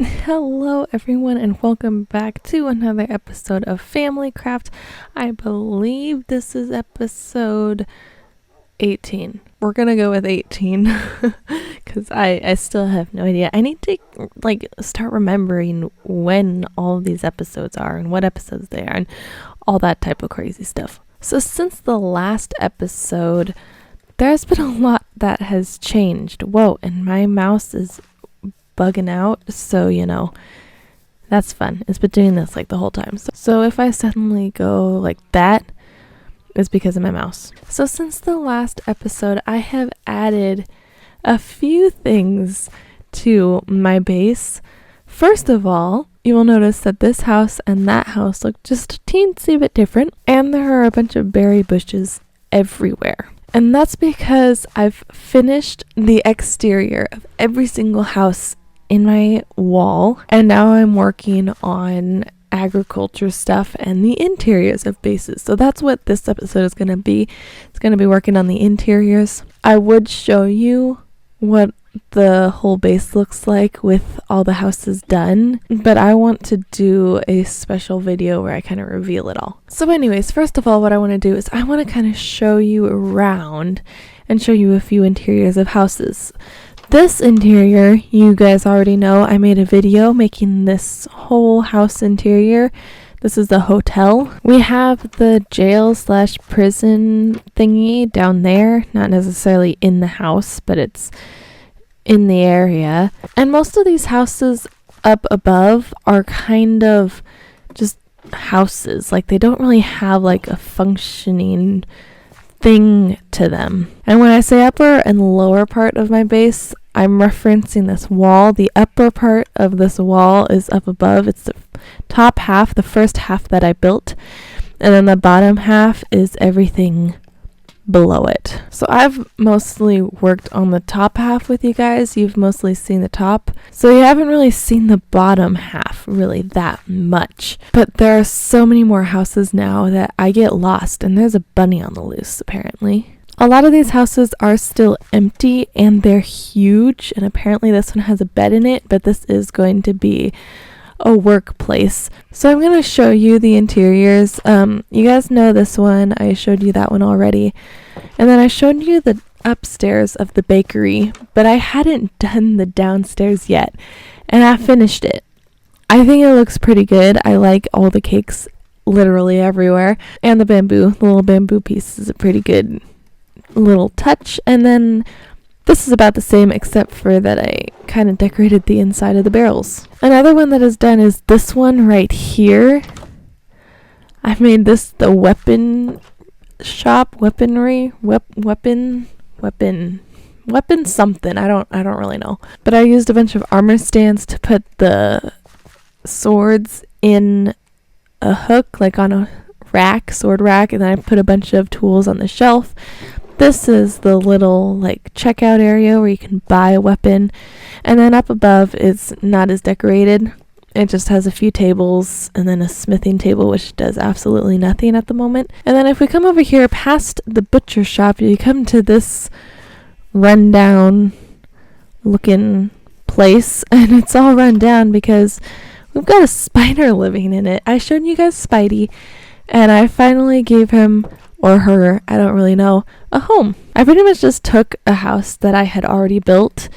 Hello everyone and welcome back to another episode of Family Craft. I believe this is episode 18. We're gonna go with 18 because I still have no idea. I need to start remembering when all of these episodes are and what episodes they are and all that type of crazy stuff. So since the last episode, there's been a lot that has changed. Whoa, and my mouse is bugging out, so that's fun. It's been doing this the whole time. So if I suddenly go like that, it's because of my mouse. So since the last episode, I have added a few things to my base. First of all, you will notice that this house and that house look just a teensy bit different, and there are a bunch of berry bushes everywhere. And that's because I've finished the exterior of every single house in my wall, and now I'm working on agriculture stuff and the interiors of bases. So that's what this episode is going to be. It's going to be working on the interiors. I would show you what the whole base looks like with all the houses done, but I want to do a special video where I kind of reveal it all. So anyways, first of all, what I want to do is I want to kind of show you around and show you a few interiors of houses. This interior, you guys already know, I made a video making this whole house interior. This is the hotel. We have the jail/prison thingy down there, not necessarily in the house, but it's in the area. And most of these houses up above are kind of just houses. They don't really have a functioning thing to them. And when I say upper and lower part of my base, I'm referencing this wall. The upper part of this wall is up above. It's the top half, the first half that I built. And then the bottom half is everything below it. So I've mostly worked on the top half with you guys. You've mostly seen the top. So you haven't really seen the bottom half really that much. But there are so many more houses now that I get lost, and there's a bunny on the loose apparently. A lot of these houses are still empty and they're huge, and apparently this one has a bed in it, but this is going to be a workplace. So I'm going to show you the interiors. You guys know this one. I showed you that one already. And then I showed you the upstairs of the bakery, but I hadn't done the downstairs yet, and I finished it. I think it looks pretty good. I like all the cakes literally everywhere, and the little bamboo piece is a pretty good little touch. And then this is about the same, except for that I kind of decorated the inside of the barrels. Another one that is done is this one right here. I've made this the weapon shop, weapon something. I don't really know. But I used a bunch of armor stands to put the swords in a hook, on a rack, sword rack, and then I put a bunch of tools on the shelf. This is the little checkout area where you can buy a weapon. And then up above it's not as decorated. It just has a few tables and then a smithing table, which does absolutely nothing at the moment. And then if we come over here past the butcher shop, you come to this rundown looking place, and it's all run down because we've got a spider living in it. I showed you guys Spidey, and I finally gave him, or her, I don't really know, a home. I pretty much just took a house that I had already built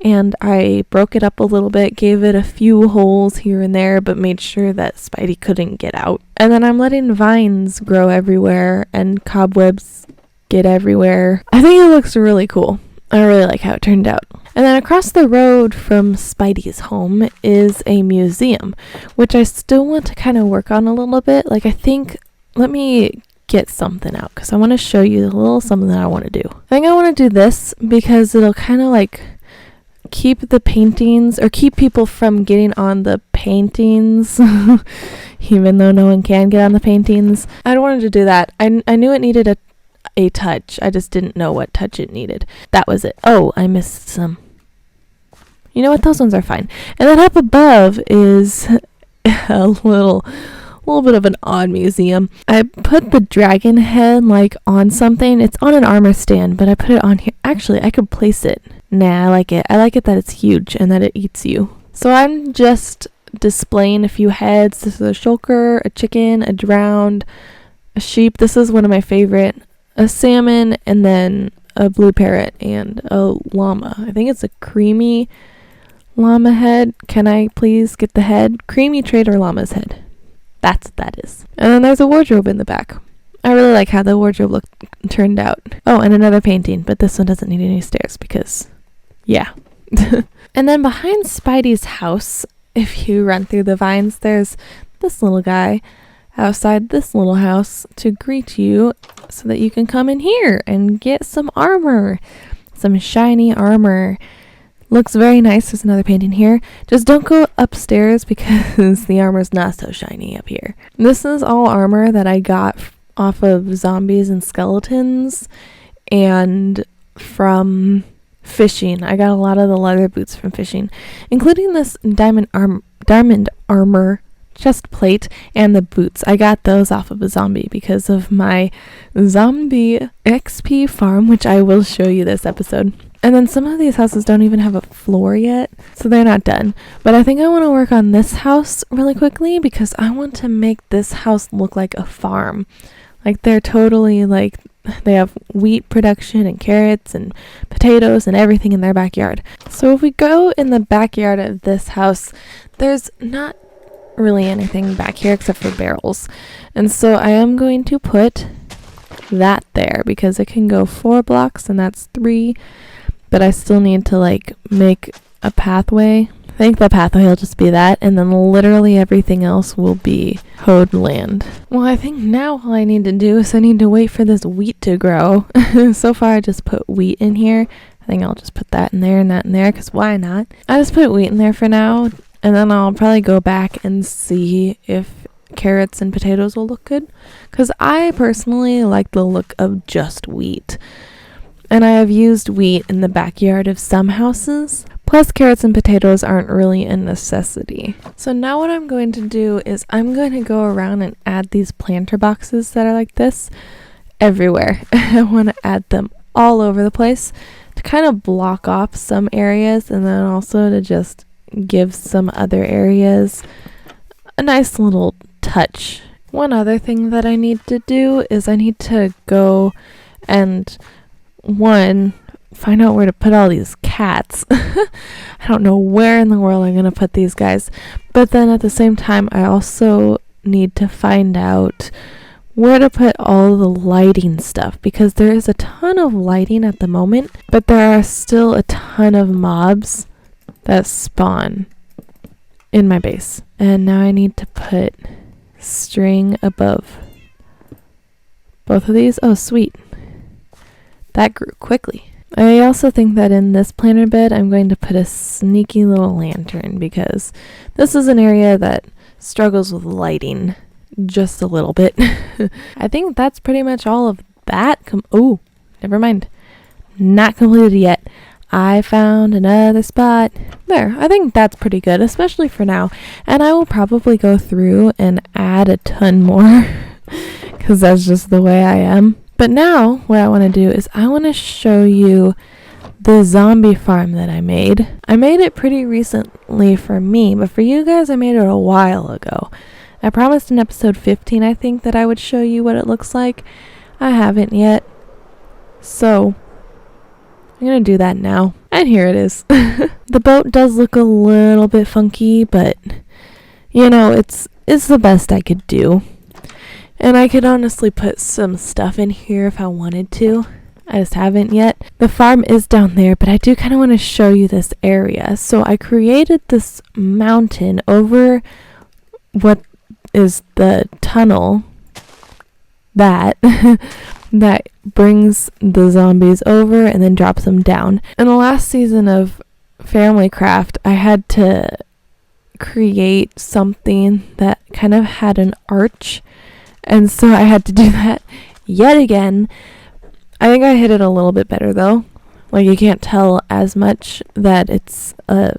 and I broke it up a little bit, gave it a few holes here and there, but made sure that Spidey couldn't get out. And then I'm letting vines grow everywhere and cobwebs get everywhere. I think it looks really cool. I really like how it turned out. And then across the road from Spidey's home is a museum, which I still want to kind of work on a little bit. Let me get something out because I want to show you a little something that I want to do. I think I want to do this because it'll kind of keep the paintings, or keep people from getting on the paintings even though no one can get on the paintings. I don't want to do that. I knew it needed a touch. I just didn't know what touch it needed. That was it. Oh, I missed some. You know what? Those ones are fine. And then up above is a little bit of an odd museum. I put the dragon head on something. It's on an armor stand, but I put it on here. Actually, I could place it. Nah, I like it. I like it that it's huge and that it eats you. So I'm just displaying a few heads. This is a shulker, a chicken, a drowned, a sheep. This is one of my favorite. A salmon, and then a blue parrot and a llama. I think it's a creamy llama head. Can I please get the head? Creamy trader llama's head. That's what that is. And then there's a wardrobe in the back. I really like how the wardrobe turned out. Oh, and another painting, but this one doesn't need any stairs because, yeah. And then behind Spidey's house, if you run through the vines, there's this little guy outside this little house to greet you so that you can come in here and get some armor. Some shiny armor. Looks very nice. There's another painting here. Just don't go upstairs because the armor's not so shiny up here. This is all armor that I got off of zombies and skeletons and from fishing. I got a lot of the leather boots from fishing, including this diamond armor chest plate and the boots. I got those off of a zombie because of my zombie XP farm, which I will show you this episode. And then some of these houses don't even have a floor yet, so they're not done. But I think I want to work on this house really quickly because I want to make this house look like a farm. Like they're totally like, they have wheat production and carrots and potatoes and everything in their backyard. So if we go in the backyard of this house, there's not really anything back here except for barrels. And so I am going to put that there because it can go 4 blocks and that's 3. But I still need to like make a pathway. I think the pathway will just be that, and then literally everything else will be hoed land. Well, I think now all I need to do is I need to wait for this wheat to grow. So far I just put wheat in here. I think I'll just put that in there and that in there because why not? I just put wheat in there for now, and then I'll probably go back and see if carrots and potatoes will look good because I personally like the look of just wheat. And I have used wheat in the backyard of some houses. Plus, carrots and potatoes aren't really a necessity. So now what I'm going to do is I'm going to go around and add these planter boxes that are like this everywhere. I want to add them all over the place to kind of block off some areas and then also to just give some other areas a nice little touch. One other thing that I need to do is I need to go and find out where to put all these cats. I don't know where in the world I'm going to put these guys. But then at the same time, I also need to find out where to put all the lighting stuff because there is a ton of lighting at the moment, but there are still a ton of mobs that spawn in my base. And now I need to put string above both of these. Oh, sweet. That grew quickly. I also think that in this planter bed, I'm going to put a sneaky little lantern because this is an area that struggles with lighting just a little bit. I think that's pretty much all of that. Oh, never mind. Not completed yet. I found another spot. There, I think that's pretty good, especially for now. And I will probably go through and add a ton more because that's just the way I am. But now what I want to do is I want to show you the zombie farm that I made. I made it pretty recently for me, but for you guys I made it a while ago. I promised in episode 15 I think that I would show you what it looks like. I haven't yet. So I'm going to do that now. And here it is. The boat does look a little bit funky, but you know, it's the best I could do. And I could honestly put some stuff in here if I wanted to. I just haven't yet. The farm is down there, but I do kind of want to show you this area. So I created this mountain over what is the tunnel that brings the zombies over and then drops them down. In the last season of Family Craft, I had to create something that kind of had an arch. And so I had to do that yet again. I think I hit it a little bit better though. Like you can't tell as much that it's a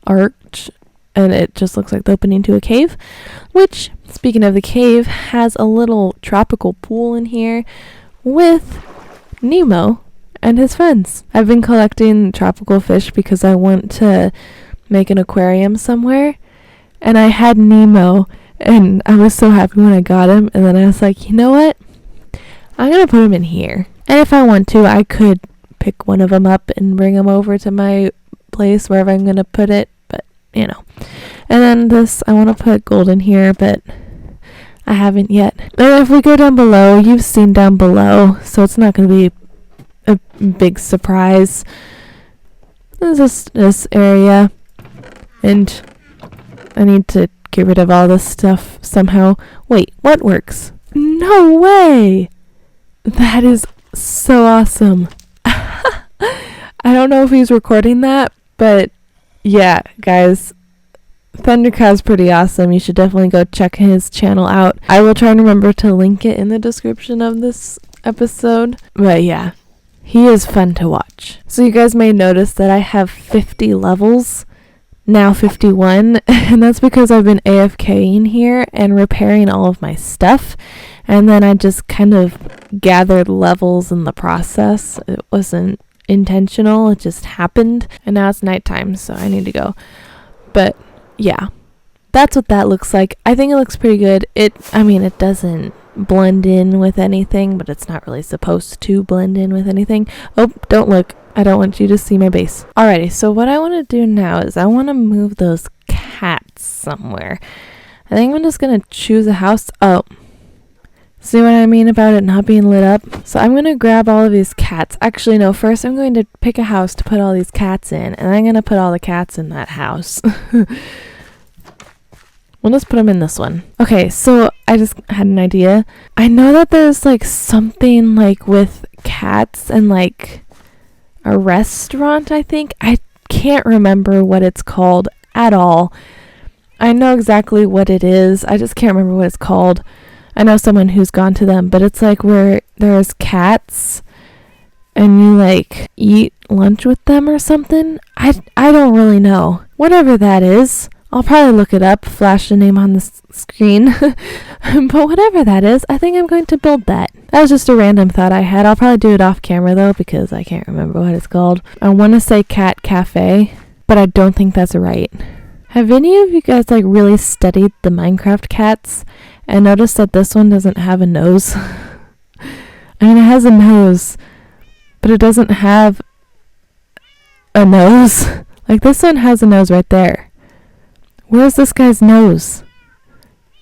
arch and it just looks like the opening to a cave. Which, speaking of the cave, has a little tropical pool in here with Nemo and his friends. I've been collecting tropical fish because I want to make an aquarium somewhere, and I had Nemo, and I was so happy when I got him, and then I was like, you know what? I'm going to put him in here. And if I want to, I could pick one of them up and bring them over to my place wherever I'm going to put it, but, you know. And then this, I want to put gold in here, but I haven't yet. And if we go down below, you've seen down below, so it's not going to be a big surprise. This is this area, and I need to get rid of all this stuff somehow. Wait, what works? No way! That is so awesome. I don't know if he's recording that, but yeah, guys, Thundercat's pretty awesome. You should definitely go check his channel out. I will try and remember to link it in the description of this episode. But yeah, he is fun to watch. So you guys may notice that I have 50 levels, now 51, and that's because I've been AFKing here and repairing all of my stuff. And then I just kind of gathered levels in the process. It wasn't intentional, it just happened. And now it's nighttime, so I need to go. But yeah, that's what that looks like. I think it looks pretty good. It doesn't blend in with anything, but it's not really supposed to blend in with anything. Oh, don't look. I don't want you to see my base. Alrighty, so what I want to do now is I want to move those cats somewhere. I think I'm just going to choose a house. Oh, see what I mean about it not being lit up? So I'm going to grab all of these cats. Actually, no, first I'm going to pick a house to put all these cats in, and I'm going to put all the cats in that house. We'll just put them in this one. Okay, so I just had an idea. I know that there's like something like with cats and like a restaurant, I think. I can't remember what it's called at all. I know exactly what it is. I just can't remember what it's called. I know someone who's gone to them, but it's like where there's cats and you like eat lunch with them or something. I don't really know. Whatever that is. I'll probably look it up, flash the name on the screen. But whatever that is, I think I'm going to build that. That was just a random thought I had. I'll probably do it off camera though, because I can't remember what it's called. I want to say Cat Cafe, but I don't think that's right. Have any of you guys like really studied the Minecraft cats and noticed that this one doesn't have a nose? I mean, it has a nose, but it doesn't have a nose. Like this one has a nose right there. Where's this guy's nose?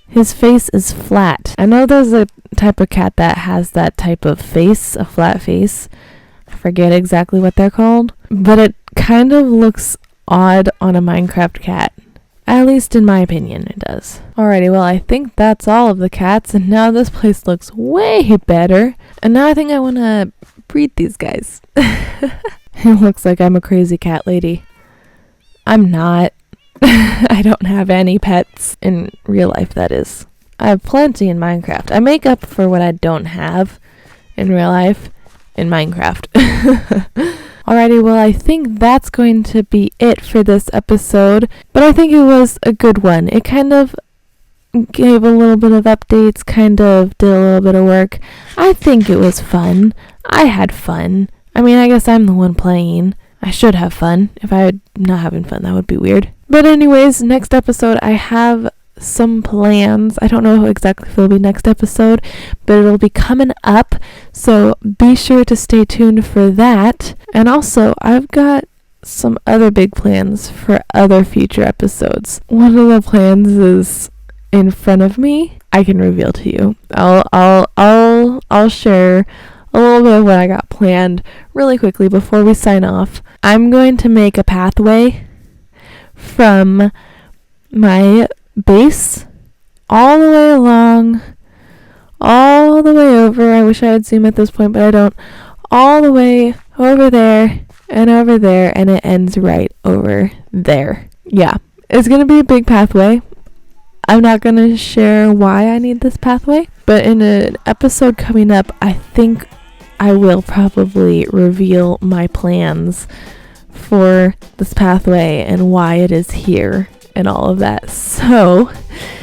His face is flat. I know there's a type of cat that has that type of face, a flat face. I forget exactly what they're called, but it kind of looks odd on a Minecraft cat. At least in my opinion, it does. Alrighty, well, I think that's all of the cats, and now this place looks way better. And now I think I want to breed these guys. It looks like I'm a crazy cat lady. I'm not. I don't have any pets in real life, that is. I have plenty in Minecraft. I make up for what I don't have in real life in Minecraft. Alrighty, well, I think that's going to be it for this episode, but I think it was a good one. It kind of gave a little bit of updates, kind of did a little bit of work. I think it was fun. I had fun. I mean, I guess I'm the one playing. I should have fun. If I had not having fun, that would be weird. But anyways, next episode I have some plans. I don't know exactly if it'll be next episode, but it'll be coming up. So be sure to stay tuned for that. And also, I've got some other big plans for other future episodes. One of the plans is in front of me. I can reveal to you. I'll share a little bit of what I got planned really quickly before we sign off. I'm going to make a pathway from my base all the way along, all the way over. I wish I had Zoom at this point, but I don't. All the way over there, and it ends right over there. Yeah, it's going to be a big pathway. I'm not going to share why I need this pathway, but in an episode coming up, I think I will probably reveal my plans for this pathway and why it is here and all of that. So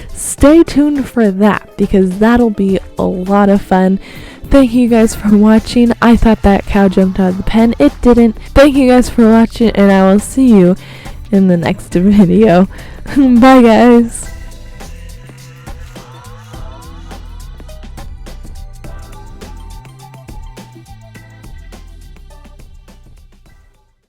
stay tuned for that, because that'll be a lot of fun. Thank you guys for watching. I thought that cow jumped out of the pen. It didn't. Thank you guys for watching, and I will see you in the next video. Bye guys.